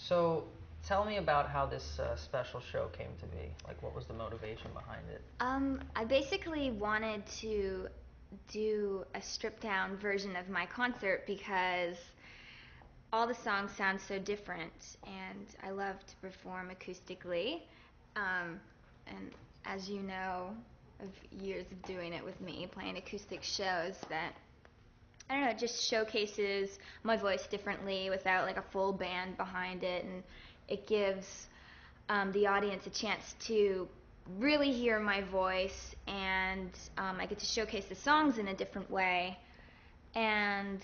So tell me about how this special show came to be. Like, what was the motivation behind it? I basically wanted to do a stripped down version of my concert because all the songs sound so different, and I love to perform acoustically. Um, and as you know, of years of doing it with me, playing acoustic shows, that I don't know, it just showcases my voice differently without like a full band behind it, and it gives the audience a chance to really hear my voice, and I get to showcase the songs in a different way. And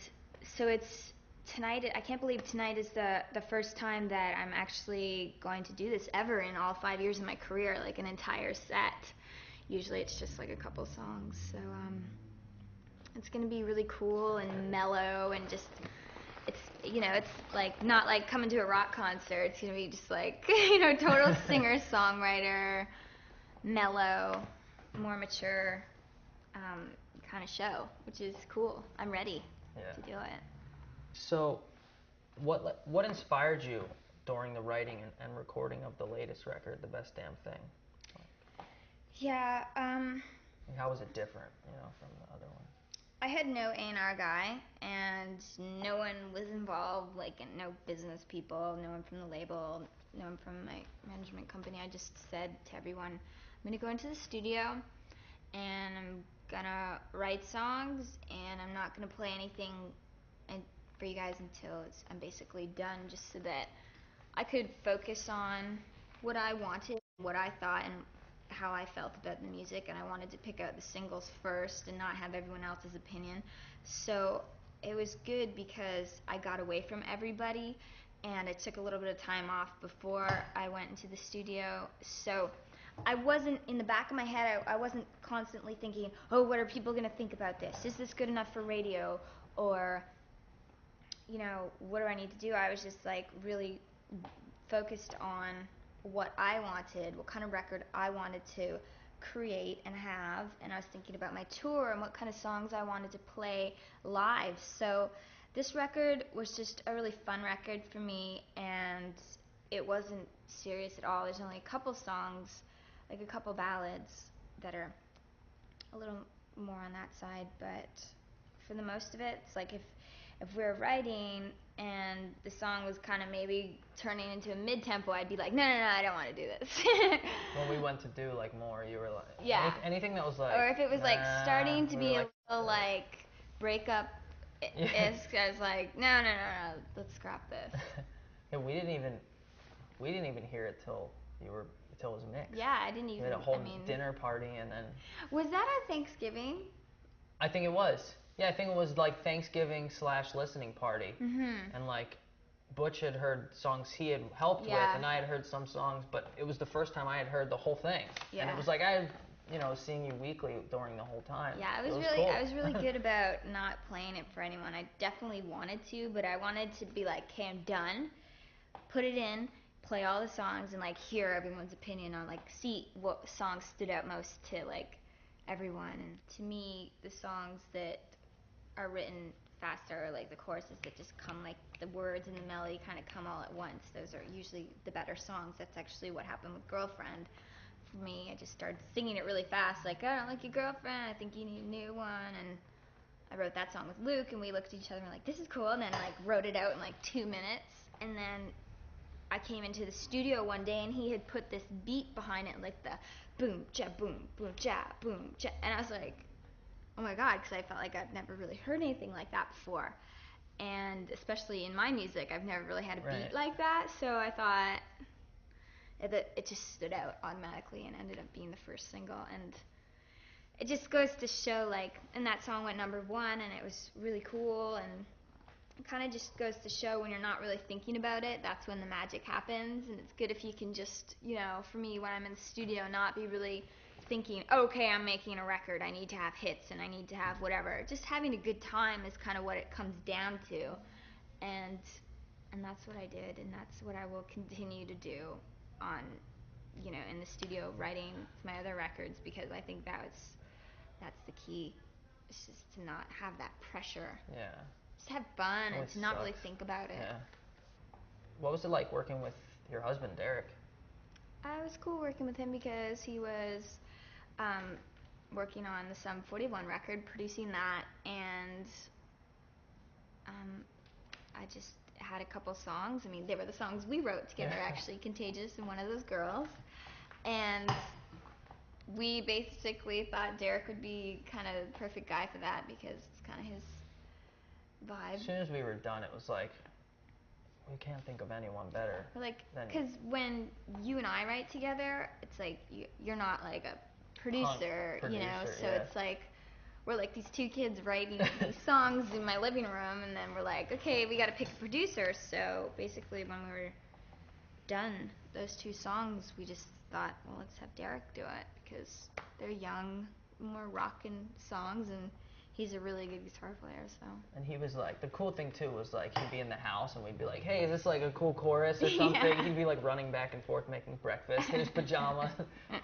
so it's tonight. I can't believe tonight is the first time that I'm actually going to do this ever in all 5 years of my career, like an entire set. Usually it's just like a couple songs. So it's gonna be really cool and mellow and just it's like not like coming to a rock concert. It's gonna be just like total singer songwriter, mellow, more mature um, kind of show, which is cool. I'm ready Yeah. to do it. So, what inspired you during the writing and recording of the latest record, The Best Damn Thing? Yeah, Like, how was it different, from the other one? I had no A&R guy, and no one was involved, like no business people, no one from the label, no one from my management company. I just said to everyone, I'm gonna go into the studio, and I'm gonna write songs, and I'm not gonna play anything for you guys until I'm basically done, just so that I could focus on what I wanted, what I thought, and how I felt about the music, and I wanted to pick out the singles first and not have everyone else's opinion. So it was good because I got away from everybody, and I took a little bit of time off before I went into the studio. So I wasn't in the back of my head. I wasn't constantly thinking, "Oh, what are people going to think about this? Is this good enough for radio?" Or what do I need to do? I was just like really focused on what I wanted, what kind of record I wanted to create and have, and I was thinking about my tour and what kind of songs I wanted to play live. So this record was just a really fun record for me, and it wasn't serious at all. There's only a couple songs, like a couple ballads, that are a little more on that side, but for the most of it, it's like if we're writing and the song was kind of maybe turning into a mid-tempo, I'd be like, no, no, no, I don't want to do this. When we went to do like more, you were like, Yeah. anything that was like, Or if it was like nah, starting to we were be a like, little like breakup yeah. isk, I was like, no, no, no, no, let's scrap this. Yeah, we didn't even hear it till it was mixed. Yeah, I didn't We even, had a I whole mean, dinner party, and then was that at Thanksgiving? I think it was. Yeah, I think it was like Thanksgiving / listening party, Mm-hmm. and like Butch had heard songs he had helped with, Yeah. and I had heard some songs, but it was the first time I had heard the whole thing, and it Yeah. was like I had, seeing you weekly during the whole time. Yeah, So it was cool. I was really good about not playing it for anyone. I definitely wanted to, but I wanted to be like, okay, I'm done. Put it in, play all the songs, and like hear everyone's opinion on like see what songs stood out most to like everyone. And to me, the songs that are written faster, like the choruses that just come, like the words and the melody kind of come all at once. Those are usually the better songs. That's actually what happened with Girlfriend. For me, I just started singing it really fast, like, I don't like your girlfriend, I think you need a new one. And I wrote that song with Luke, and we looked at each other and were like, this is cool, and then like wrote it out in like 2 minutes. And then I came into the studio one day, and he had put this beat behind it, like the boom, ja, boom, ja. And I was like, oh my God, because I felt like I've never really heard anything like that before. And especially in my music, I've never really had a beat Right. like that. So I thought it just stood out automatically and ended up being the first single. And it just goes to show, like, and that song went #1, and it was really cool. And it kind of just goes to show when you're not really thinking about it, that's when the magic happens. And it's good if you can just, for me, when I'm in the studio, not be really thinking, okay, I'm making a record, I need to have hits and I need to have whatever. Just having a good time is kind of what it comes down to. And that's what I did, and that's what I will continue to do on, in the studio writing my other records, because I think that's the key. It's just to not have that pressure. Yeah. Just have fun and Always to not really sucks. think about it. Yeah. What was it like working with your husband, Derek? It was cool working with him because he was um, working on the Sum 41 record, producing that, and um, I just had a couple songs. I mean, they were the songs we wrote together, actually, Contagious and One of Those Girls. And we basically thought Derek would be kind of the perfect guy for that because it's kind of his vibe. As soon as we were done, it was like, we can't think of anyone better. Because when you and I write together, it's like you're not like a producer, you know, so it's like we're like these two kids writing these songs in my living room, and then we're like, okay, we got to pick a producer. So basically, when we were done those two songs, we just thought, well, let's have Derek do it because they're young, more rockin' songs, and he's a really good guitar player. So. And he was like, the cool thing too was like he'd be in the house and we'd be like, hey, is this like a cool chorus or something? Yeah. He'd be like running back and forth making breakfast in his pajamas.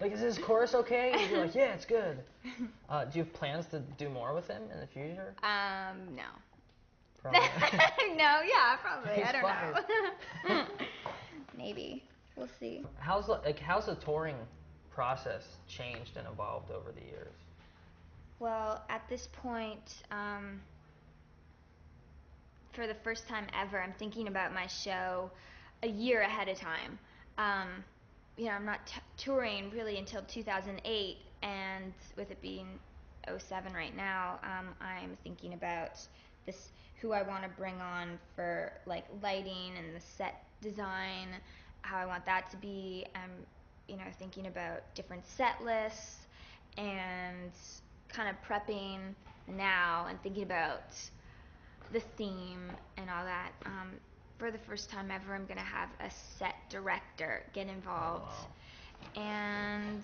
Like, is this chorus okay? He'd be like, yeah, it's good. Do you have plans to do more with him in the future? No. Probably. No, yeah, probably. He's I don't know. Maybe. We'll see. How's the touring process changed and evolved over the years? Well, at this point, for the first time ever, I'm thinking about my show a year ahead of time. I'm not touring really until 2008, and with it being 07 right now, I'm thinking about this, who I want to bring on for like lighting and the set design, how I want that to be. I'm, thinking about different set lists and kind of prepping now and thinking about the theme and all that. For the first time ever, I'm going to have a set director get involved. Oh, wow. And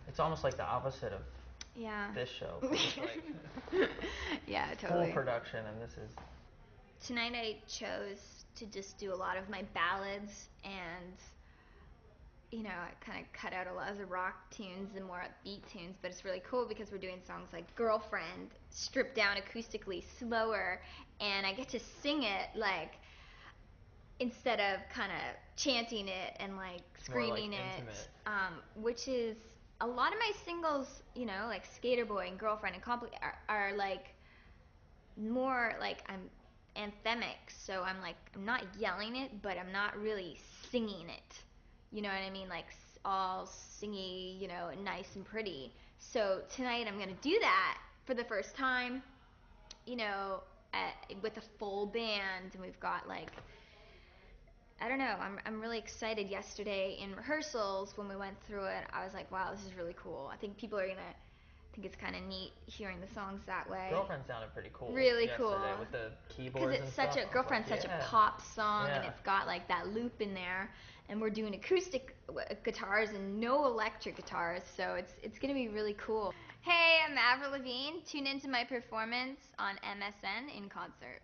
it's almost like the opposite of this show. It's like yeah, totally. Full production, and this is... Tonight I chose to just do a lot of my ballads, and I kind of cut out a lot of the rock tunes and more upbeat tunes, but it's really cool because we're doing songs like Girlfriend, stripped down acoustically, slower, and I get to sing it like instead of kind of chanting it and like screaming it, which is a lot of my singles, like Skater Boy and Girlfriend and are like more like I'm anthemic, so I'm not yelling it, but I'm not really singing it. You know what I mean? Like all singy, nice and pretty. So tonight I'm gonna do that for the first time, with a full band, and we've got like, I don't know, I'm really excited. Yesterday in rehearsals when we went through it, I was like, wow, this is really cool. I think people are gonna think it's kind of neat hearing the songs that way. Girlfriend sounded pretty cool. Really cool. With the keyboards because it's such a Girlfriend's such a pop song, and it's got like that loop in there, and we're doing acoustic guitars and no electric guitars, so it's gonna be really cool. Hey, I'm Avril Lavigne. Tune into my performance on MSN in concert.